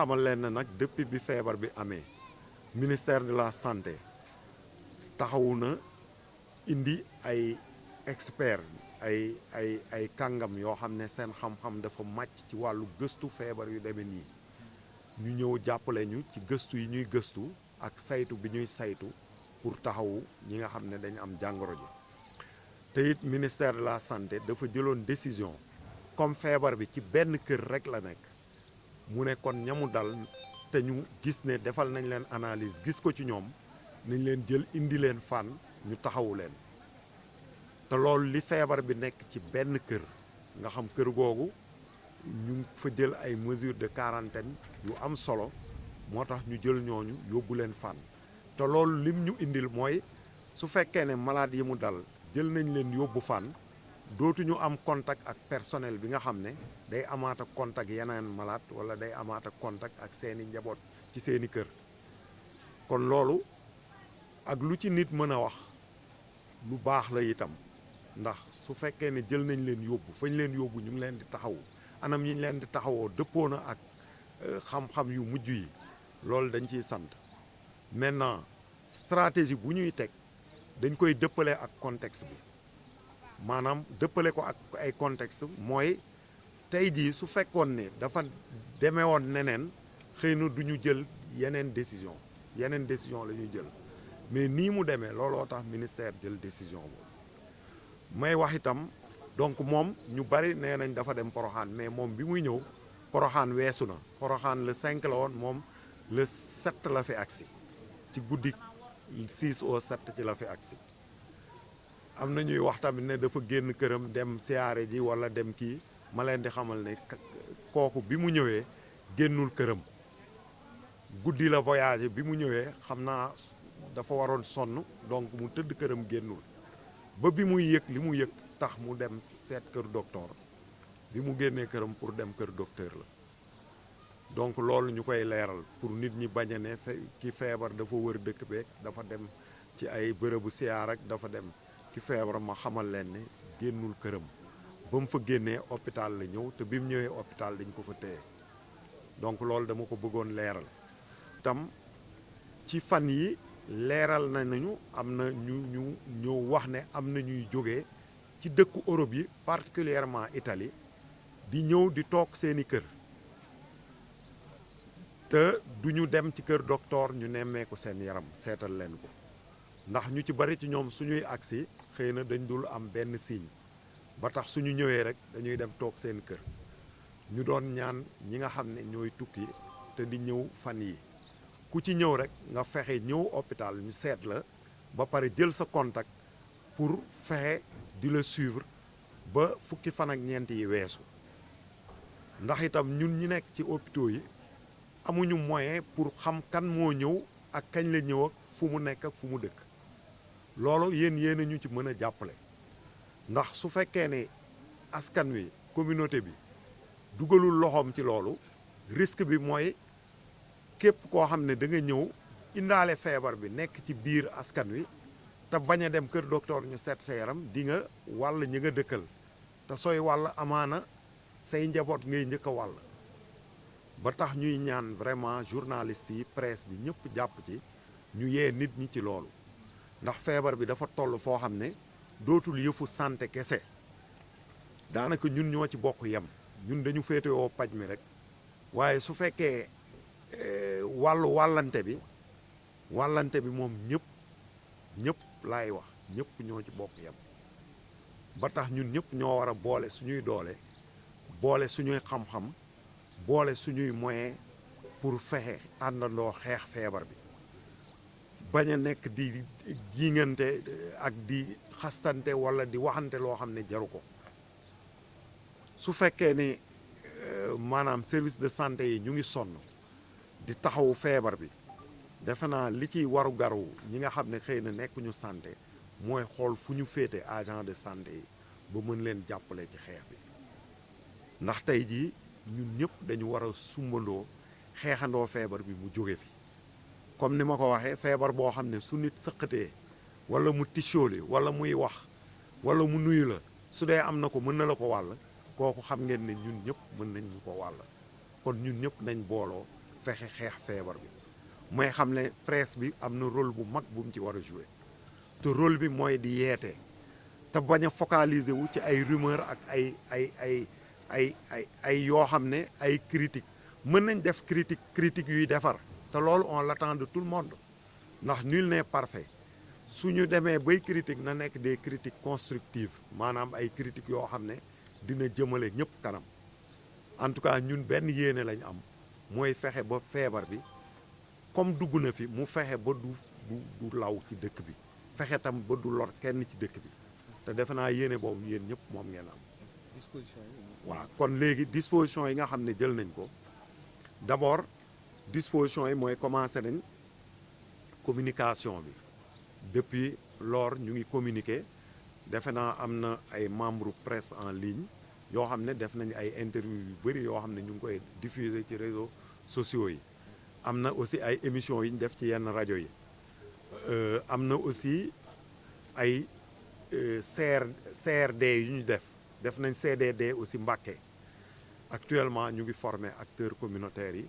xamal leen ne nag depuis bi feebar bi amee ministère de la santé taxawu na indi ay experts ay kàngam yoo xam ne seen xam-xam dafa màcc ci wàllu gëstu feebar yu demee nii ñu ñëw jàppale ñu ci gëstu yi ñuy gëstu ak saytu bi ñuy saytu pour taxawu ñi nga xam ne dañu am jàngoro ji te it ministère de la santé dafa jëloon décision comme feebar bi ci benn kër rek la nekk mu ne kon ñamu dal te ñu gis ne defal nañ leen analyse gis ko ci ñoom nañ leen jël indi leen fan ñu taxawu leen te loolu li feebar bi nekk ci benn kër nga xam kër googu ñu fa jël ay mesures de quarantaine yu am solo moo tax ñu jël ñooñu yóbbu leen fan te loolu lim ñu indil mooy su fekkee ne malade yi mu dal jël nañ leen yóbbu fan dootuñu am contact ak personnel bi nga xam ne day amaat ak contact yeneen malade wala day amaat ak contact ak seeni njaboot ci seeni kër kon loolu ak lu ci nit mën a wax lu baax la itam ndax su fekkee ne jël nañ leen yóbbu fañ leen yóbbu ñu ngi leen di taxawu anam yi ñu leen di taxawoo dëppoo na ak xam-xam yu mujj yi loolu dañ ciy sant maintenant stratégie bu ñuy teg dañ koy dëppale ak contexte bi maanaam dëppale ko ak ay contexte mooy tey jii su fekkoon ne dafa demee woon neneen xëy na du ñu jël yeneen décision la ñuy jël mais nii mu demee looloo tax ministère jël décision boobu may wax itam donc moom ñu bari nee nañ dafa dem Poroxaan mais moom bi muy ñëw Poroxaan weesu na Poroxaan le 5 la woon moom le 7 la fi agsi ci guddi 6 au 7 ci la fi agsi am na ñuy wax tamit ne dafa génn këram dem siyaare ji wala dem kii ma leen di xamal ne kooku bi mu ñëwee génnul këram guddi la voyagé bi mu ñëwee xam naa dafa waroon sonn donc mu tëdd këram génnul ba bi muy yëg li mu yëg tax mu dem seet kër docteur bi mu génnee këram pour dem kër docteur la donc loolu ñu koy leeral pour nit ñi bañ a ne ki feebar dafa wër dëkk beeg dafa dem ci ay bërëbu siyaar ak dafa dem ki feebar ma xamal leen ne génnul këram ba mu fa génnee hôpital la ñëw te bi mu ñëwee hôpital dañ ko fa téye donc loolu dama ko bëggoon leeral tam ci fan yi leeral nañu am na ñu ñëw wax ne am na ñuy jógee ci dëkku Europe yi particulièrement Italie di ñëw di toog seeni kër te du ñu dem ci kër docteur ñu nemmeeku seen yaram seetal leen ko ndax ñu ci bari ci ñoom suñuy agsi xëy na dañ dul am benn signe ba tax suñu ñëwee rek dañuy dem toog seen kër ñu doon ñaan ñi nga xam ne ñooy tukki te di ñëw fan yi ku ci ñëw rek nga fexe ñëw hôpital ñu seet la ba pare jël sa contact pour fexe di la suivre ba fukki fan ak ñeent yi weesu ndax itam ñun ñi nekk ci hôpitaux yi amuñu moyen pour xam kan moo ñëw ak kañ la ñëw ak fu mu nekk ak fu mu dëkk loolu yéen a ñu ci mën a jàppale ndax su fekkee ne askan wi communauté bi dugalul loxoom ci loolu risque bi mooy képp koo xam ne da nga ñëw indaale feebar bi nekk ci biir askan wi te bañ a dem kër docteur ñu seet sa yaram di nga wàll ñi nga dëkkal te sooy wàll amaana say njaboot ngay njëkk a wàll ba tax ñuy ñaan vraiment journalistes yi presse bi ñëpp jàpp ci ñu yee nit ñi ci loolu ndax feebar bi dafa toll foo xam ne dootul yëfu santé kese daanaka ñun ñoo ci bokk yem ñun dañu féetewoo paj mi rek waaye su fekkee wàllante bi moom ñëpp laay wax ñëpp ñoo ci bokk yem ba tax ñun ñëpp ñoo war a boole suñuy doole boole suñuy xam-xam boole suñuy moyen pour fexe àndandoo xeex feebar bi bañ a nekk di jiingante ak di xastante walla di waxante loo xam ne jaru ko su fekkee ni maanaam service de santé yi ñu ngi sonn di taxawu feebar bi defe naa li ciy waru garu ñi nga xam ne xëy na nekkuñu santé mooy xool fu ñu féete agent de santé yi ba mën leen jàppale ci xeex bi ndax tey jii ñun ñëpp dañu war a sumbandoo xeexandoo feebar bi mu jóge fi comme ni ma ko waxee feebar boo xam ne su nit sëqatee wala mu tichooli wala muy wax wala mu nuyu la su dee am na ko mën na la ko wàll kooku xam ngeen ne ñun ñëpp mën nañ ñu ko wàll kon ñun ñëpp nañ booloo fexe xeex feebar bi mooy xam ne presse bi am na rôle bu mag bu mu ci war a jouer te rôle bi mooy di yeete te bañ a focaliser wu ci ay rumeur ak ay yoo xam ne ay critique mën nañ def critique yuy defar te loolu on l'attend de tout le monde ndax nul n'est parfait su ñu demee bay critique na nekk des critiques constructives maanaam ay critiques yoo xam ne dina jëmale ñëpp kanam en tout cas ñun benn yéene lañ am mooy fexe ba feebar bi comme dugg na fi mu fexe ba du law ci dëkk bi fexe tam ba du lor kenn ci dëkk bi te defe naa yéene boobu yéen ñëpp moom ngeen am. disposition yi. waaw kon léegi disposition yi nga xam ne jël nañ ko d'abord disposition yi mooy commencé nañ communication bi depuis lors ñu ngi communiquer defe naa am na ay membres presse en ligne yoo xam ne def nañ ay interview yu bëri yoo xam ne ñu ngi koy diffuser ci réseaux sociaux yi am na aussi ay émissions yi ñu def ci yenn rajo yi am na aussi ay CRD yu ñu def nañ CDD aussi Mbacké actuellement ñu ngi former acteurs communautaires yi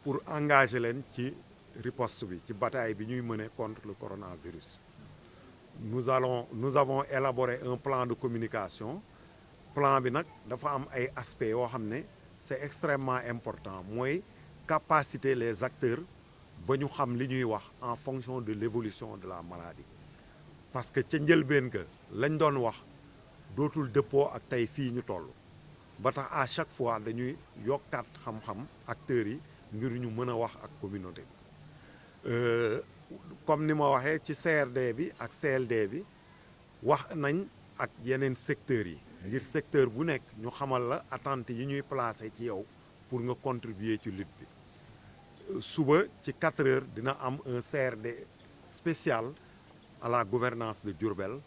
pour engager leen ci riposte bi ci bataille bi ñuy mener contre le coronavirus. Nous avons élaboré un plan de communication plan bi nag dafa am ay aspects yoo xam ne c'est extrêmement important mooy capaciter les acteurs ba ñu xam li ñuy wax en fonction de l'évolution de la maladie parce que ca njëlbeen ga lañ doon wax dootul dëppoo ak tey fii ñu toll ba tax à chaque fois dañuy yokkaat xam-xam acteurs yi ngir ñu mën a wax ak communauté bi comme ni ma waxee ci CRD bi ak CLD bi wax nañ ak yeneen secteurs yi ngir secteur bu nekk ñu xamal la attentes yi ñuy placer ci yow pour nga contribuer ci lutte bi suba ci 4 heures dina am un CRD spécial à la gouvernance de Diourbel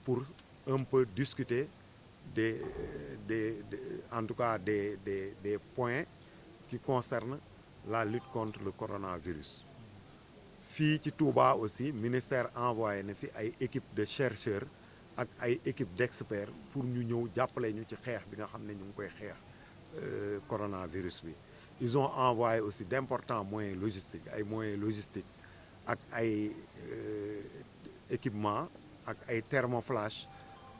pour un peu discuter en tout cas des points qui concernent la lutte contre le coronavirus. Fii ci Touba aussi ministère envoyé na fi ay équipe de chercheurs ak ay équipe d'experts pour ñu ñëw jàppale ñu ci xeex bi nga xam ne ñu ngi koy xeex coronavirus bi. Ils ont envoyé aussi d'importants moyens logistiques ak ay équipements ak ay thermoflash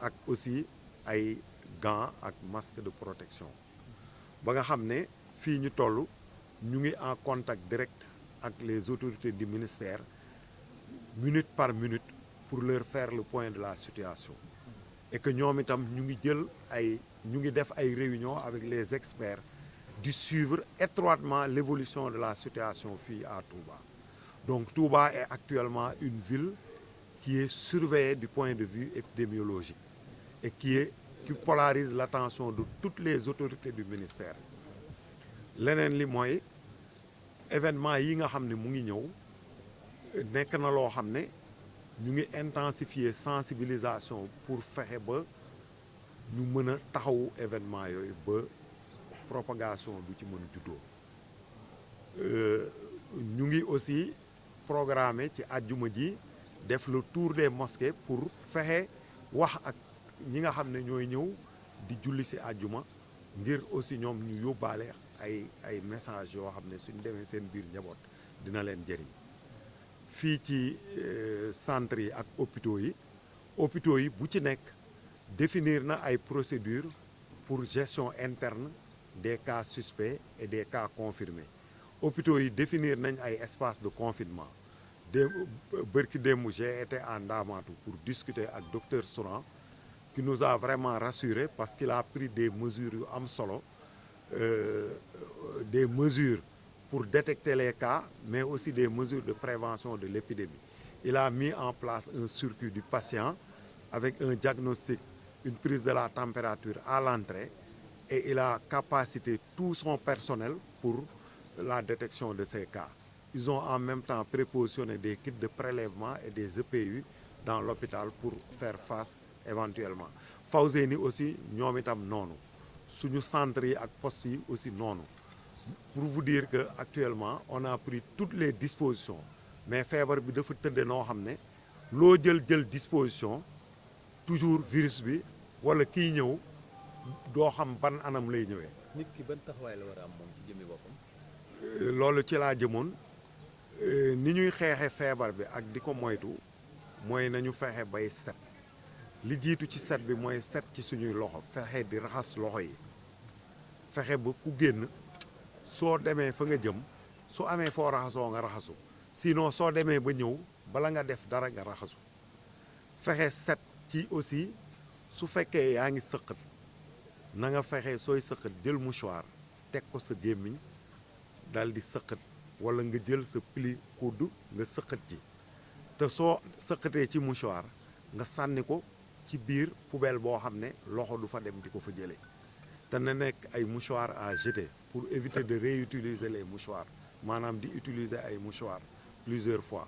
ak aussi ay gants ak masques de protection ba nga xam ne fii ñu toll ñu ngi en contact direct ak les autorités du ministère minute par minute pour leur faire le point de la situation et que ñoom itam ñu ngi def ay réunions avec les experts di suivre étroitement l'évolution de la situation fii à Touba. Donc Touba est actuellement une ville qui est surveillée du point de vue épidémiologique et qui polarise l'attention de toutes les autorités du ministère. Leneen li mooy événement yi nga xam ne mu ngi ñëw nekk na loo xam ne ñu ngi intensifier sensibilisation pour fexe ba ñu mën a taxawu événement yooyu ba propagation du ci mën a juddoo ñu ngi aussi programmer ci àjjuma ji def le tour des mosquées pour fexe wax ak ñi nga xam ne ñooy ñëw di julli ci àjjuma ngir aussi ñoom ñu yóbbaale ay message yoo xam ne suñ demee seen biir njaboot dina leen jëriñ fii ci centres yi ak hôpitaux yi bu ci nekk définir na ay procédures pour gestion interne des cas suspects et des cas confirmés hôpitaux yi définir nañ ay espaces de confinement bërki démb j'ai été à Ndamatou pour discuter ak docteur Souran qui nous a vraiment rassurés parce qu'il a pris des mesures yu am solo des mesures pour détecter les cas mais aussi des mesures de prévention de l'épidémie. Il a mis en place un circuit du patient avec un diagnostic, une prise de la température à l'entrée et il a capacité tout son personnel pour la détection de ces cas. Ils ont en même temps prépositionné des kits de prélèvement et des EPU dans l'hôpital pour faire face éventuellement. Fawzeyni aussi ñoom itam noonu suñu centre yi ak postes yi aussi noonu pour vous dire que actuellement on a pris toutes les dispositions mais feebar bi dafa tëdde noo xam ne loo jël disposition toujours virus bi wala kiy ñëw doo xam ban anam lay ñëwee. nit ki ban taxawaay la war a am moom ci jëmmi boppam. loolu ci laa jëmoon ni ñuy xeexe feebar bi ak di ko moytu mooy nañu fexe bay set li jiitu ci set bi mooy set ci suñuy loxo fexe di raxas loxo yi fexe ba ku génn soo demee fa nga jëm su amee foo raxasoo nga raxasu sinon soo demee ba ñëw bala nga def dara nga raxasu fexe set ci aussi su fekkee yaa ngi sëqat na nga fexe sooy sëqat jël mouchoir teg ko sa gémmiñ dal di sëqat wala nga jël sa pli kudd nga sëqat ci te soo sëqatee ci mouchoir nga sànni ko ci biir poubelle boo xam ne loxo du fa dem di ko fa jëlee te na nekk ay mouchoir à jeter pour éviter de réutiliser les mouchoirs maanaam di utiliser ay mouchoirs plusieurs fois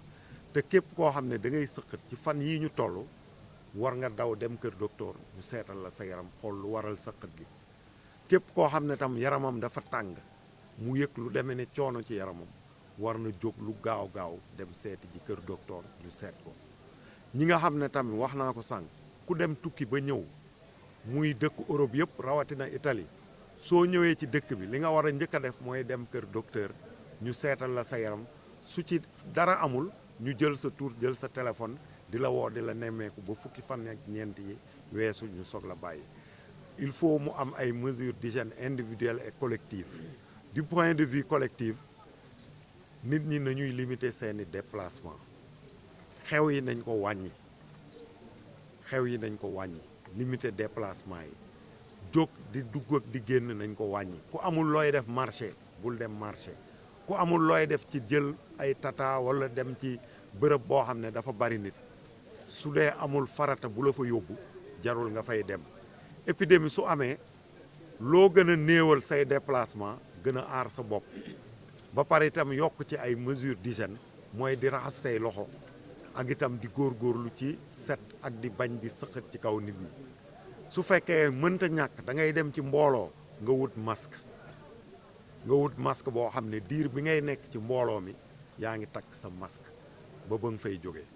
te képp koo xam ne da ngay sëqat ci fan yii ñu toll war nga daw dem kër docteur ñu seetal la sa yaram xool lu waral sëqat gi képp koo xam ne tam yaramam dafa tàng mu yëg lu demee ne coono ci yaramam war na jóg lu gaaw dem seeti ji kër docteur ñu seet ko ñi nga xam ne tamit wax naa ko sànq ku dem tukki ba ñëw muy dëkk Europe yëpp rawatina Italie soo ñëwee ci dëkk bi li nga war a njëkk a def mooy dem kër docteur ñu seetal la sa yaram su ci dara amul ñu jël sa tur jël sa téléphone di la woo di la nemmeeku ba fukki fan ak ñeent yi weesu ñu soog la bàyyi il faut mu am ay mesures d'hygiène individuelles et collectives du point de vue collectif nit ñi nañuy limiter seeni déplacement xew yi nañ ko wàññi limiter déplacement yi jóg di dugg ak di génn nañ ko wàññi ku amul looy def marché bul dem marché ku amul looy def ci jël ay tata wala dem ci bërëb boo xam ne dafa bari nit su dee amul farata bu la fa yóbbu jarul nga fay dem épidémie su amee loo gën a néewal say déplacement gën a aar sa bopp ba pare itam yokk ci ay mesures d'hygiène mooy di raxas say loxo ak itam di góorgóorlu ci set ak di bañ di sëqat ci kaw nit ñi su fekkee mënta ñàkk da ngay dem ci mbooloo nga wut masque boo xam ne diir bi ngay nekk ci mbooloo mi yaa ngi takk sa masque ba nga fay jógee